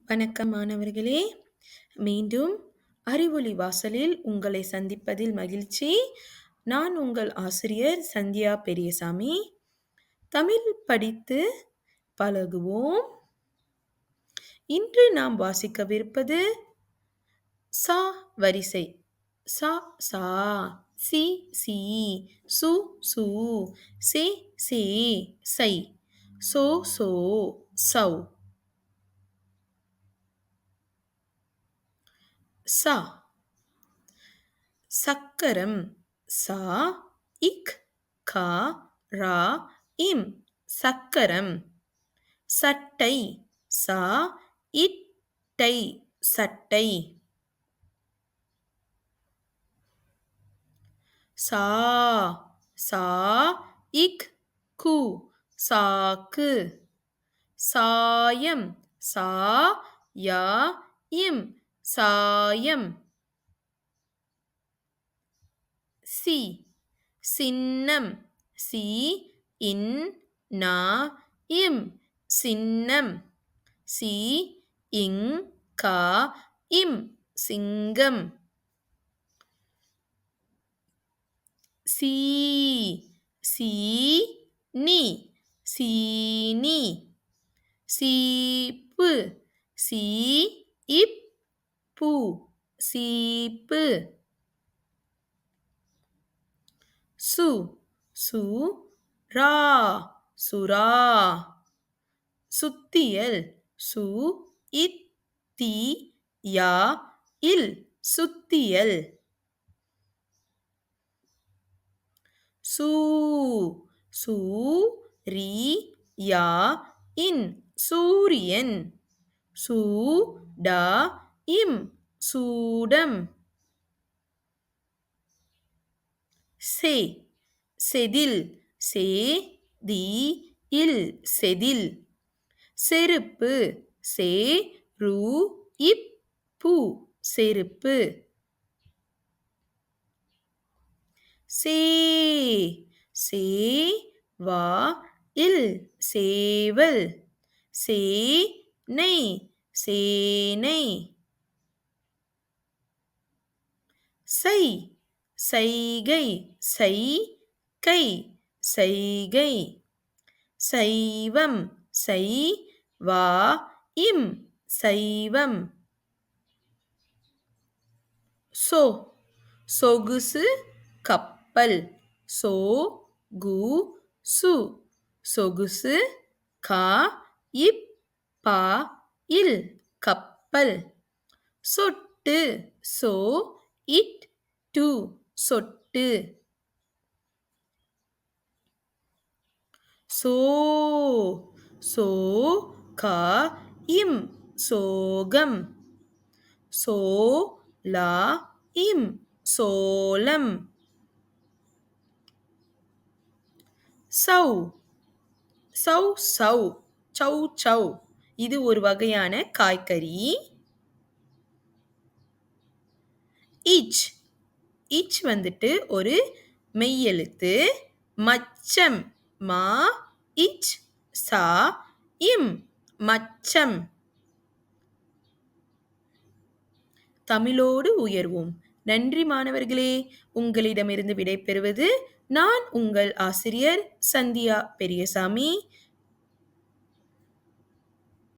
வணக்கம் மாணவர்களே! மீண்டும் அறிவொளி வாசலில் உங்களை சந்திப்பதில் மகிழ்ச்சி. நான் உங்கள் ஆசிரியர் சந்தியா பெரியசாமி. தமிழ் படித்து பழகுவோம். இன்று நாம் வாசிக்கவிருப்பது சா வரிசை. சா சா, சி சி, சு சு, சே சே, சை, சோ சோ, சௌ. சா சக்கரம். சா இக் கா ரா இம் சக்கரம். சட்டை. சா இட்டை சட்டை. சா சா இக் கு சாக்கு. சாயம். சா யா இம் சாயம். சி சின்னம். சி இன் நா இம் சின்னம். சி இங் கா இம் சிங்கம். சீ சீ நி சீனி. சீப்பு. சீ இப் பு சீப்பு. சு சு ரா சுறா. சுத்தியல். சு இத் தி யா இல் சுத்தியல். சூ சூ ரி யா இன் சூரியன். சூ டா இம் சூடம். சே செதில். சே தி இல் செதில். செருப்பு. சே ரு இப் பு செருப்பு. சே சே வா இல் சேவல். சேனை சேனை. சை சைகை. சை கை சைகை. சைவம். சை வா இம் சைவம். சோ சொகுசு கப்பல். சோ கு சு சொகுசு. கா இப் பா இல் கப்பல். சொட்டு. சோ இட் டு சொட்டு. சோ சோ கா இம் சோகம். சோ லா இம் சோளம். சௌ சௌ சௌ சௌ சௌ. இது ஒரு வகையான காய்கறி. இச் இச் வந்துட்டு ஒரு மெய்யெழுத்து. மச்சம். மா இச் சா இம் மச்சம். தமிழோடு உயர்வோம். நன்றி மாணவர்களே. உங்களிடமிருந்து விடைபெறுவது நான் உங்கள் ஆசிரியர் சந்தியா பெரியசாமி.